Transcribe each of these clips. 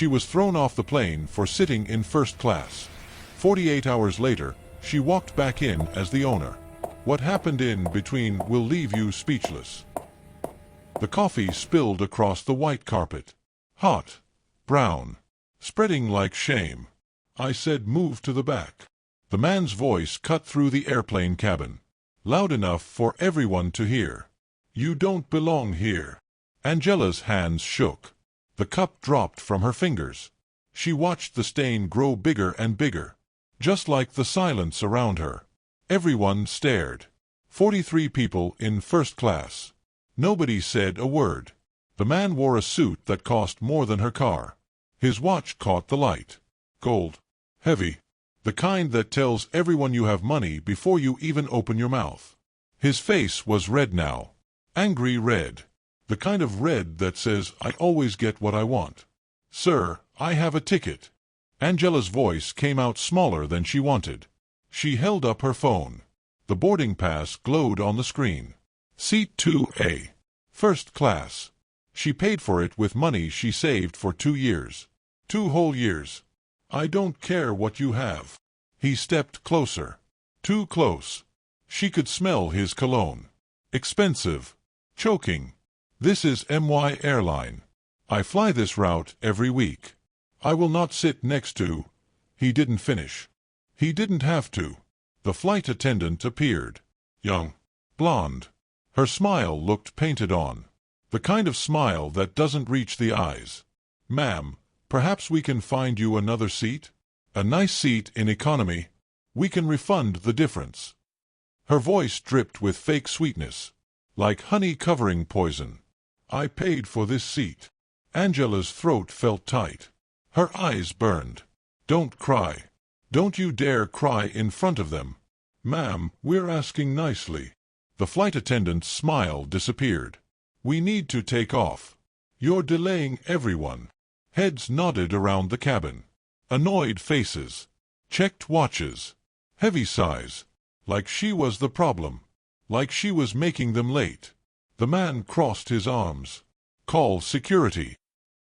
She was thrown off the plane for sitting in first class. 48 hours later, she walked back in as the owner. What happened in between will leave you speechless. The coffee spilled across the white carpet. Hot, brown, spreading like shame. I said, "Move to the back." The man's voice cut through the airplane cabin, loud enough for everyone to hear. "You don't belong here." Angela's hands shook. The cup dropped from her fingers. She watched the stain grow bigger and bigger, just like the silence around her. Everyone stared. 43 people in first class. Nobody said a word. The man wore a suit that cost more than her car. His watch caught the light. Gold. Heavy. The kind that tells everyone you have money before you even open your mouth. His face was red now. Angry red. The kind of red that says, "I always get what I want." "Sir, I have a ticket." Angela's voice came out smaller than she wanted. She held up her phone. The boarding pass glowed on the screen. Seat 2A. First class. She paid for it with money she saved for 2 years. 2 whole years. "I don't care what you have." He stepped closer. Too close. She could smell his cologne. Expensive. Choking. "This is my airline. I fly this route every week. I will not sit next to—" He didn't finish. He didn't have to. The flight attendant appeared. Young. Blonde. Her smile looked painted on. The kind of smile that doesn't reach the eyes. "Ma'am, perhaps we can find you another seat? A nice seat in economy. We can refund the difference." Her voice dripped with fake sweetness, like honey covering poison. "I paid for this seat." Angela's throat felt tight. Her eyes burned. "Don't cry. Don't you dare cry in front of them. Ma'am, we're asking nicely." The flight attendant's smile disappeared. "We need to take off. You're delaying everyone." Heads nodded around the cabin. Annoyed faces. Checked watches. Heavy sighs. Like she was the problem. Like she was making them late. The man crossed his arms. "Call security."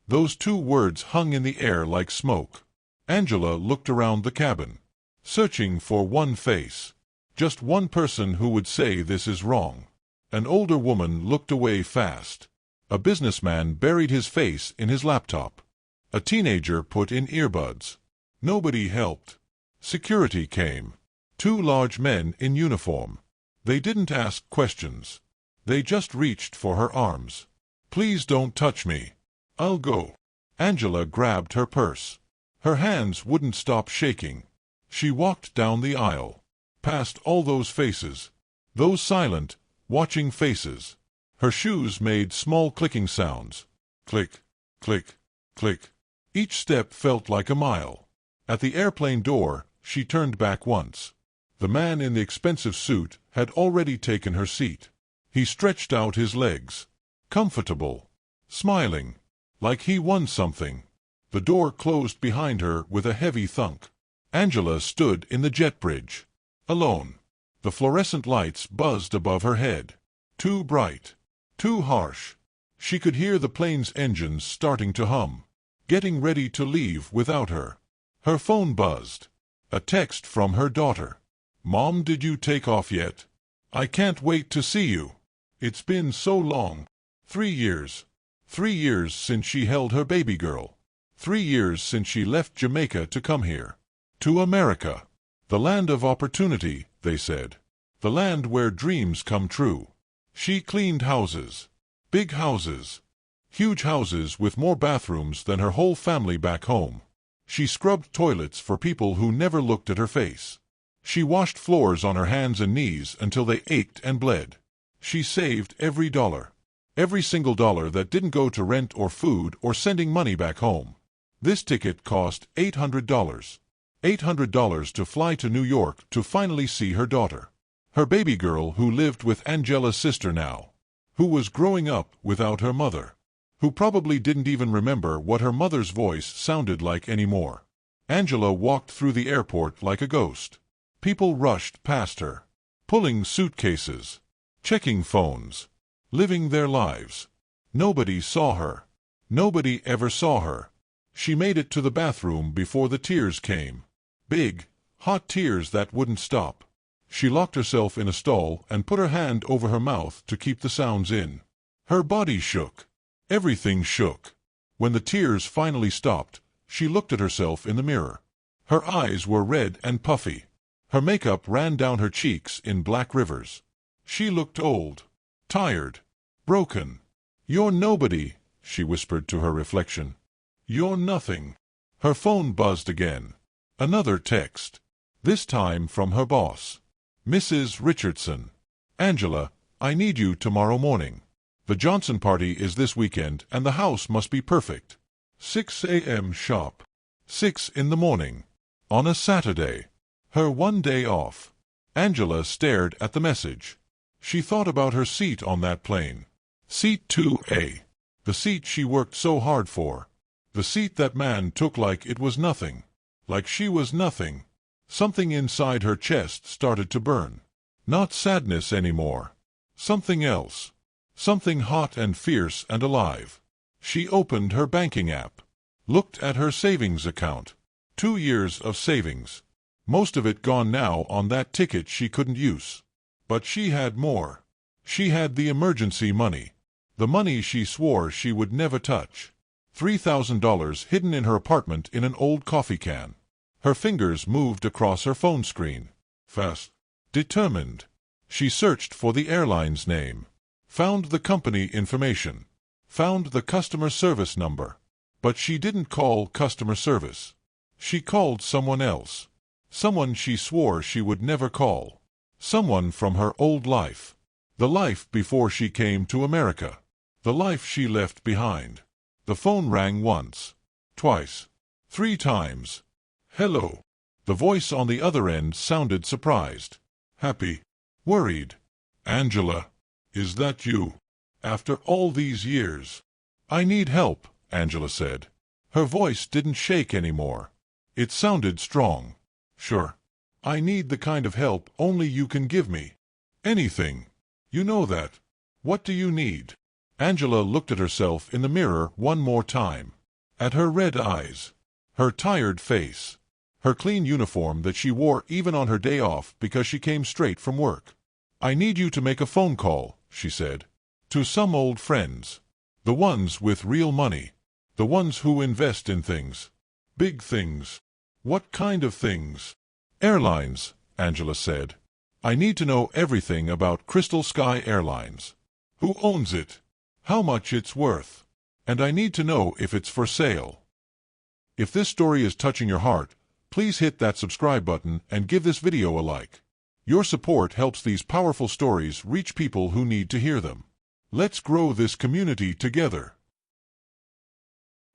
Those 2 words hung in the air like smoke. Angela looked around the cabin, searching for one face. Just one person who would say this is wrong. An older woman looked away fast. A businessman buried his face in his laptop. A teenager put in earbuds. Nobody helped. Security came. 2 large men in uniform. They didn't ask questions. They just reached for her arms. "Please don't touch me. I'll go." Angela grabbed her purse. Her hands wouldn't stop shaking. She walked down the aisle, past all those faces. Those silent, watching faces. Her shoes made small clicking sounds. Click, click, click. Each step felt like a mile. At the airplane door, she turned back once. The man in the expensive suit had already taken her seat. He stretched out his legs. Comfortable. Smiling. Like he won something. The door closed behind her with a heavy thunk. Angela stood in the jet bridge. Alone. The fluorescent lights buzzed above her head. Too bright. Too harsh. She could hear the plane's engines starting to hum. Getting ready to leave without her. Her phone buzzed. A text from her daughter. "Mom, did you take off yet? I can't wait to see you. It's been so long. 3 years. 3 years since she held her baby girl. 3 years since she left Jamaica to come here. To America. The land of opportunity," they said. The land where dreams come true. She cleaned houses. Big houses. Huge houses with more bathrooms than her whole family back home. She scrubbed toilets for people who never looked at her face. She washed floors on her hands and knees until they ached and bled. She saved every dollar. Every single dollar that didn't go to rent or food or sending money back home. This ticket cost $800. $800 to fly to New York to finally see her daughter. Her baby girl who lived with Angela's sister now. Who was growing up without her mother. Who probably didn't even remember what her mother's voice sounded like anymore. Angela walked through the airport like a ghost. People rushed past her. Pulling suitcases. Checking phones. Living their lives. Nobody saw her. Nobody ever saw her. She made it to the bathroom before the tears came. Big, hot tears that wouldn't stop. She locked herself in a stall and put her hand over her mouth to keep the sounds in. Her body shook. Everything shook. When the tears finally stopped, she looked at herself in the mirror. Her eyes were red and puffy. Her makeup ran down her cheeks in black rivers. She looked old, tired, broken. "You're nobody," she whispered to her reflection. "You're nothing." Her phone buzzed again. Another text. This time from her boss. "Mrs. Richardson. Angela, I need you tomorrow morning. The Johnson party is this weekend and the house must be perfect. 6 a.m. sharp. 6 in the morning. On a Saturday. Her one day off." Angela stared at the message. She thought about her seat on that plane. Seat 2A. The seat she worked so hard for. The seat that man took like it was nothing. Like she was nothing. Something inside her chest started to burn. Not sadness anymore. Something else. Something hot and fierce and alive. She opened her banking app. Looked at her savings account. 2 years of savings. Most of it gone now on that ticket she couldn't use. But she had more. She had the emergency money. The money she swore she would never touch. $3,000 hidden in her apartment in an old coffee can. Her fingers moved across her phone screen. Fast. Determined. She searched for the airline's name. Found the company information. Found the customer service number. But she didn't call customer service. She called someone else. Someone she swore she would never call. Someone from her old life. The life before she came to America. The life she left behind. The phone rang once. Twice. 3 times. "Hello." The voice on the other end sounded surprised. Happy. Worried. "Angela. Is that you? After all these years?" "I need help," Angela said. Her voice didn't shake anymore. It sounded strong. "Sure. I need the kind of help only you can give me. Anything. You know that. What do you need?" Angela looked at herself in the mirror one more time. At her red eyes. Her tired face. Her clean uniform that she wore even on her day off because she came straight from work. "I need you to make a phone call," she said. "To some old friends. The ones with real money. The ones who invest in things. Big things." "What kind of things?" "Airlines," Angela said. "I need to know everything about Crystal Sky Airlines. Who owns it? How much it's worth. And I need to know if it's for sale." If this story is touching your heart, please hit that subscribe button and give this video a like. Your support helps these powerful stories reach people who need to hear them. Let's grow this community together.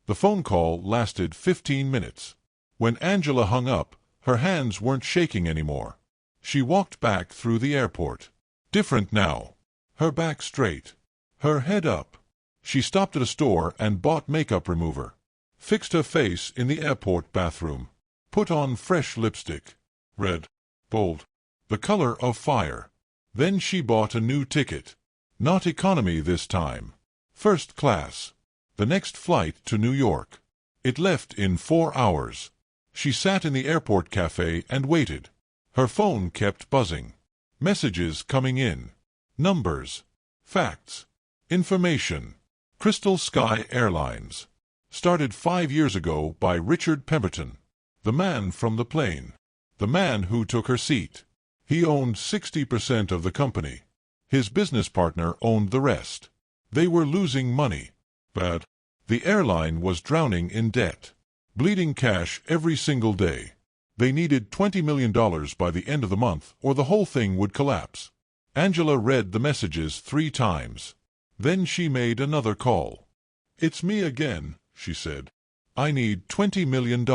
The phone call lasted 15 minutes. When Angela hung up, her hands weren't shaking anymore. She walked back through the airport. Different now. Her back straight. Her head up. She stopped at a store and bought makeup remover. Fixed her face in the airport bathroom. Put on fresh lipstick. Red. Bold. The color of fire. Then she bought a new ticket. Not economy this time. First class. The next flight to New York. It left in 4 hours. She sat in the airport cafe and waited. Her phone kept buzzing. Messages coming in. Numbers. Facts. Information. Crystal Sky Airlines. Started 5 years ago by Richard Pemberton. The man from the plane. The man who took her seat. He owned 60% of the company. His business partner owned the rest. They were losing money. Bad. The airline was drowning in debt. Bleeding cash every single day. They needed $20 million by the end of the month or the whole thing would collapse. Angela read the messages 3 times. Then she made another call. "It's me again," she said. "I need $20 million.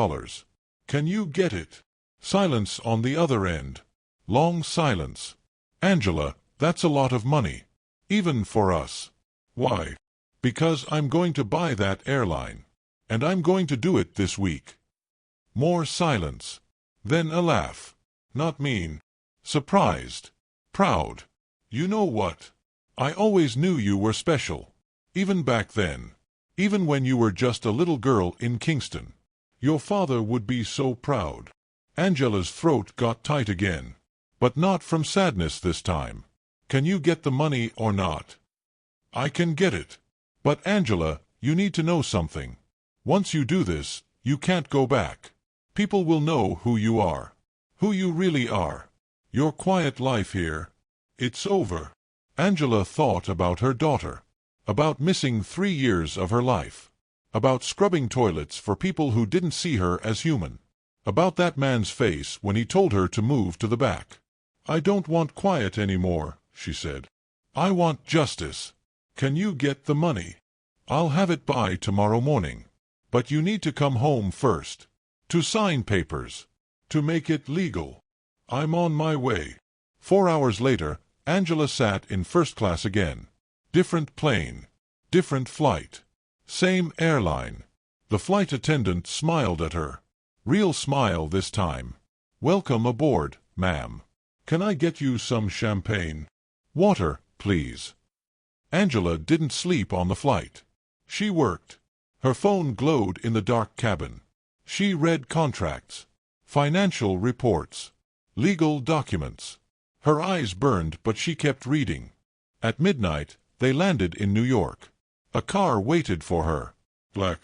Can you get it?" Silence on the other end. Long silence. "Angela, that's a lot of money. Even for us." "Why?" "Because I'm going to buy that airline. And I'm going to do it this week." More silence. Then a laugh. Not mean. Surprised. Proud. "You know what? I always knew you were special. Even back then. Even when you were just a little girl in Kingston. Your father would be so proud. Angela's throat got tight again. But not from sadness this time. Can you get the money or not? I can get it. But Angela, you need to know something. Once you do this, you can't go back. People will know who you are. Who you really are. Your quiet life here. It's over. Angela thought about her daughter. About missing 3 years of her life. About scrubbing toilets for people who didn't see her as human. About that man's face when he told her to move to the back. I don't want quiet anymore, she said. I want justice. Can you get the money? I'll have it by tomorrow morning. But you need to come home first. To sign papers. To make it legal. I'm on my way. 4 hours later, Angela sat in first class again. Different plane. Different flight. Same airline. The flight attendant smiled at her. Real smile this time. Welcome aboard, ma'am. Can I get you some champagne? Water, please. Angela didn't sleep on the flight. She worked. Her phone glowed in the dark cabin. She read contracts, financial reports, legal documents. Her eyes burned, but she kept reading. At midnight, they landed in New York. A car waited for her. Black.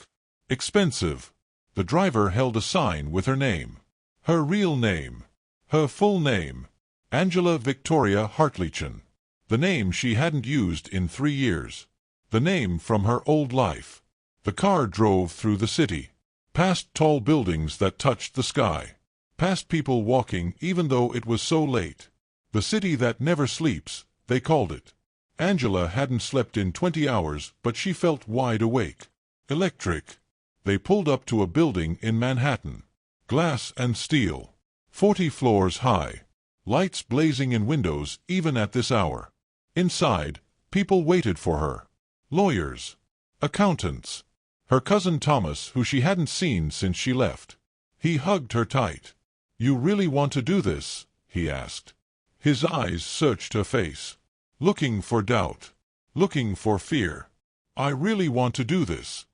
Expensive. The driver held a sign with her name. Her real name. Her full name. Angela Victoria Heartleachin. The name she hadn't used in 3 years. The name from her old life. The car drove through the city. Past tall buildings that touched the sky. Past people walking even though it was so late. The city that never sleeps, they called it. Angela hadn't slept in 20 hours, but she felt wide awake. Electric. They pulled up to a building in Manhattan. Glass and steel. 40 floors high. Lights blazing in windows even at this hour. Inside, people waited for her. Lawyers. Accountants. Her cousin Thomas, who she hadn't seen since she left. He hugged her tight. You really want to do this? He asked. His eyes searched her face. Looking for doubt. Looking for fear. I really want to do this.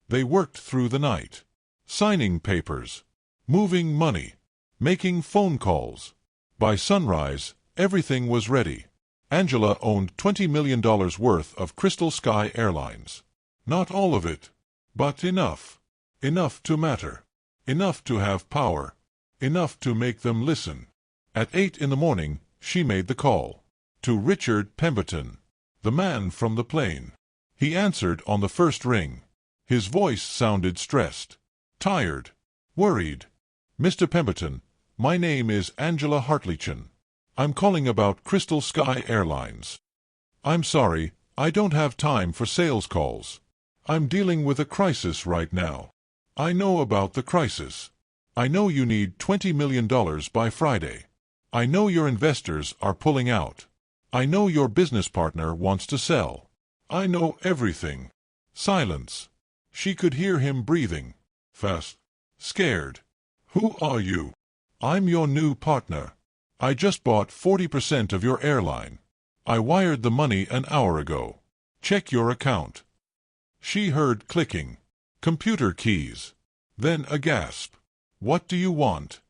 They worked through the night. Signing papers. Moving money. Making phone calls. By sunrise, everything was ready. Angela owned $20 million worth of Crystal Sky Airlines. Not all of it, but enough. Enough to matter. Enough to have power. Enough to make them listen. At 8 in the morning, she made the call. To Richard Pemberton, the man from the plane. He answered on the first ring. His voice sounded stressed. Tired. Worried. Mr. Pemberton, my name is Angela Heartleachin. I'm calling about Crystal Sky Airlines. I'm sorry, I don't have time for sales calls. I'm dealing with a crisis right now. I know about the crisis. I know you need $20 million by Friday. I know your investors are pulling out. I know your business partner wants to sell. I know everything. Silence. She could hear him breathing. Fast. Scared. Who are you? I'm your new partner. I just bought 40% of your airline. I wired the money an hour ago. Check your account. She heard clicking. Computer keys. Then a gasp. What do you want?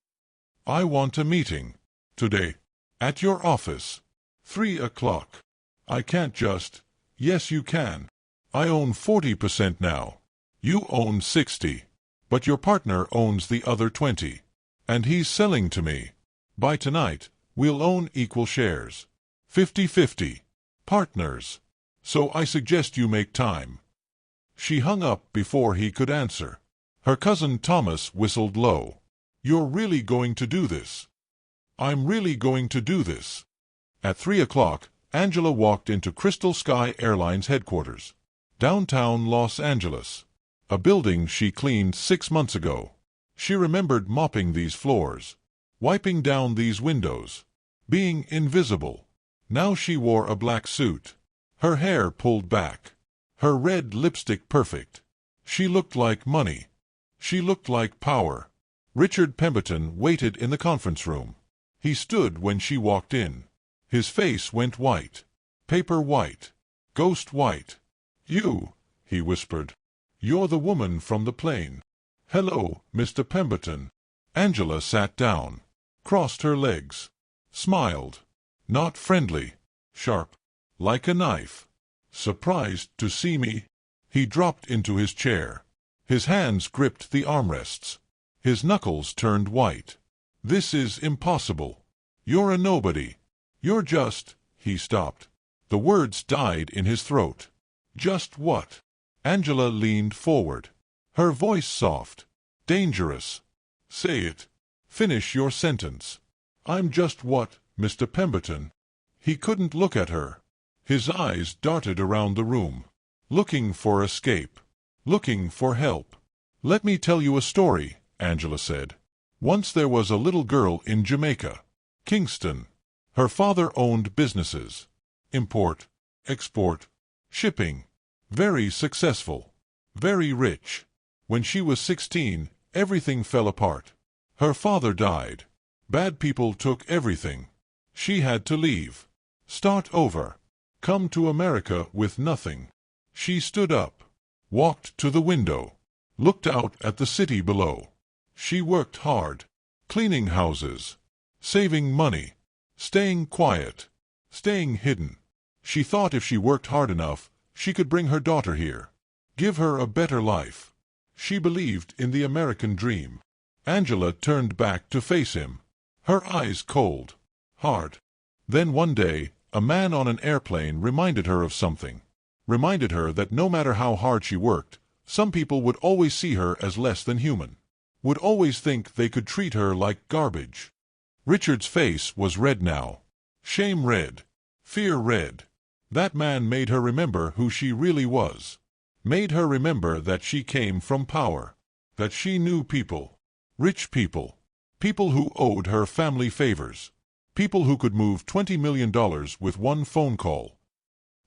I want a meeting. Today. At your office. 3 o'clock. I can't just. Yes, you can. I own 40% now. You own 60. But your partner owns the other 20. And he's selling to me. By tonight, we'll own equal shares. 50-50. Partners. So I suggest you make time. She hung up before he could answer. Her cousin Thomas whistled low. You're really going to do this? I'm really going to do this. At 3 o'clock, Angela walked into Crystal Sky Airlines headquarters. Downtown Los Angeles. A building she cleaned 6 months ago. She remembered mopping these floors, wiping down these windows, being invisible. Now she wore a black suit, her hair pulled back, her red lipstick perfect. She looked like money. She looked like power. Richard Pemberton waited in the conference room. He stood when she walked in. His face went white. Paper white. Ghost white. You, he whispered. You're the woman from the plane. Hello, Mr. Pemberton. Angela sat down, crossed her legs, smiled. Not friendly, sharp, like a knife. Surprised to see me? He dropped into his chair. His hands gripped the armrests. His knuckles turned white. This is impossible. You're a nobody. You're just... He stopped. The words died in his throat. Just what? Angela leaned forward. Her voice soft. Dangerous. Say it. Finish your sentence. I'm just what, Mr. Pemberton? He couldn't look at her. His eyes darted around the room, looking for escape, looking for help. Let me tell you a story, Angela said. Once there was a little girl in Jamaica, Kingston. Her father owned businesses. Import, export, shipping. Very successful. Very rich. When she was 16, everything fell apart. Her father died. Bad people took everything. She had to leave. Start over. Come to America with nothing. She stood up, walked to the window, looked out at the city below. She worked hard, cleaning houses, saving money, staying quiet, staying hidden. She thought if she worked hard enough, she could bring her daughter here, give her a better life. She believed in the American dream. Angela turned back to face him, her eyes cold, hard. Then one day, a man on an airplane reminded her of something. Reminded her that no matter how hard she worked, some people would always see her as less than human. Would always think they could treat her like garbage. Richard's face was red now. Shame red. Fear red. That man made her remember who she really was. Made her remember that she came from power. That she knew people. Rich people. People who owed her family favors. People who could move $20 million with one phone call.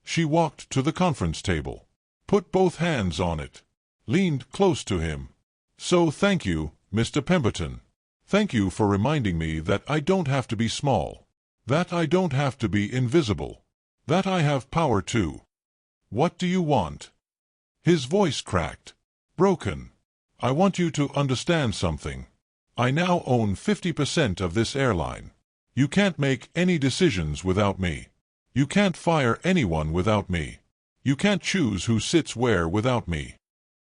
She walked to the conference table, put both hands on it, leaned close to him. So thank you, Mr. Pemberton. Thank you for reminding me that I don't have to be small. That I don't have to be invisible. That I have power too. What do you want? His voice cracked, broken. I want you to understand something. I now own 50% of this airline. You can't make any decisions without me. You can't fire anyone without me. You can't choose who sits where without me.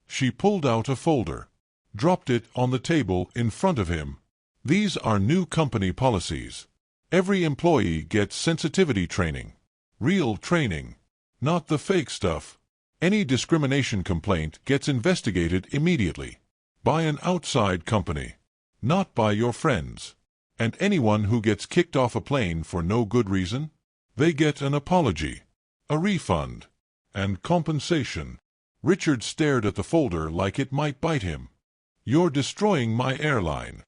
She pulled out a folder, dropped it on the table in front of him. These are new company policies. Every employee gets sensitivity training. Real training. Not the fake stuff. Any discrimination complaint gets investigated immediately. By an outside company. Not by your friends. And anyone who gets kicked off a plane for no good reason, they get an apology, a refund, and compensation. Richard stared at the folder like it might bite him. You're destroying my airline.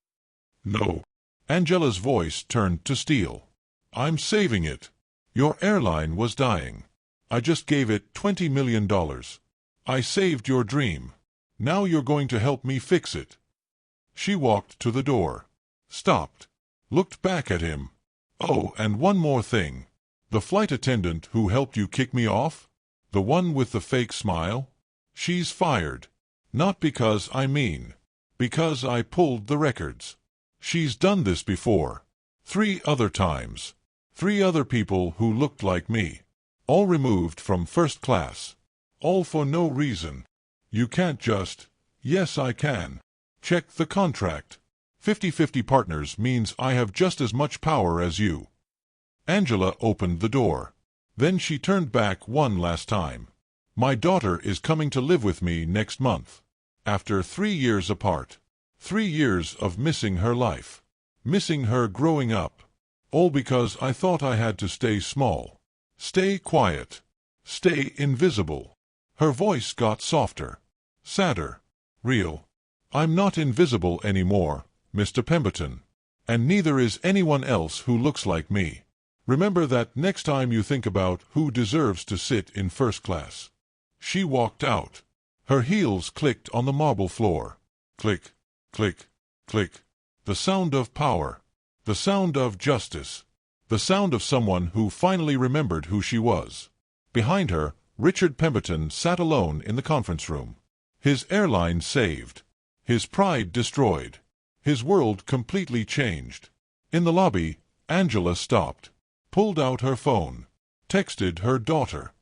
No. Angela's voice turned to steel. I'm saving it. Your airline was dying. I just gave it $20 million. I saved your dream. Now you're going to help me fix it. She walked to the door, stopped, looked back at him. Oh, and one more thing. The flight attendant who helped you kick me off? The one with the fake smile? She's fired. Not because I'm mean. Because I pulled the records. She's done this before. 3 other times. 3 other people who looked like me. All removed from first class. All for no reason. You can't just... Yes, I can. Check the contract. 50-50 partners means I have just as much power as you. Angela opened the door. Then she turned back one last time. My daughter is coming to live with me next month. After 3 years apart. 3 years of missing her life. Missing her growing up. All because I thought I had to stay small. Stay quiet. Stay invisible. Her voice got softer. Sadder. Real. I'm not invisible anymore, Mr. Pemberton. And neither is anyone else who looks like me. Remember that next time you think about who deserves to sit in first class. She walked out. Her heels clicked on the marble floor. Click, click, click. The sound of power. The sound of justice. The sound of someone who finally remembered who she was. Behind her, Richard Pemberton sat alone in the conference room. His airline saved. His pride destroyed. His world completely changed. In the lobby, Angela stopped, pulled out her phone, texted her daughter.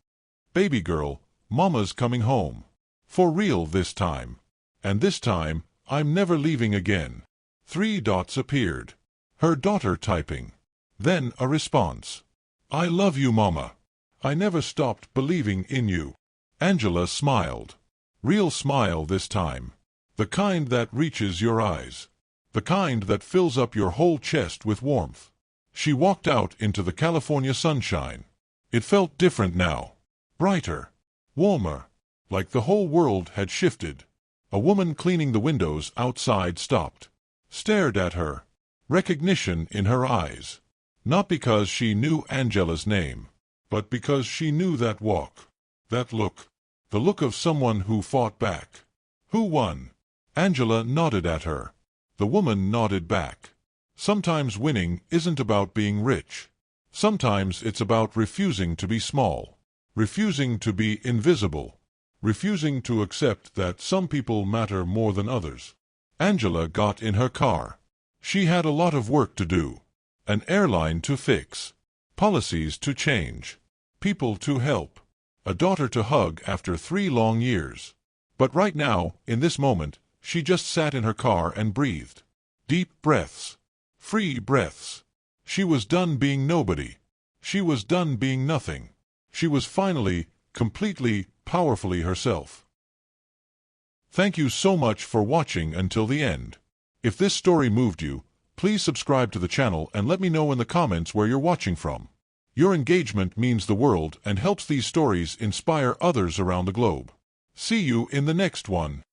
"Baby girl, Mama's coming home. For real this time. And this time, I'm never leaving again." 3 dots appeared. Her daughter typing. Then a response. "I love you, Mama. I never stopped believing in you." Angela smiled. Real smile this time. The kind that reaches your eyes. The kind that fills up your whole chest with warmth. She walked out into the California sunshine. It felt different now. Brighter. Warmer. Like the whole world had shifted. A woman cleaning the windows outside stopped. Stared at her. Recognition in her eyes. Not because she knew Angela's name, but because she knew that walk. That look. The look of someone who fought back. Who won? Angela nodded at her. The woman nodded back. Sometimes winning isn't about being rich. Sometimes it's about refusing to be small. Refusing to be invisible. Refusing to accept that some people matter more than others. Angela got in her car. She had a lot of work to do. An airline to fix. Policies to change. People to help. A daughter to hug after 3 long years. But right now, in this moment, she just sat in her car and breathed. Deep breaths. Free breaths. She was done being nobody. She was done being nothing. She was finally, completely, powerfully herself. Thank you so much for watching until the end. If this story moved you, please subscribe to the channel and let me know in the comments where you're watching from. Your engagement means the world and helps these stories inspire others around the globe. See you in the next one.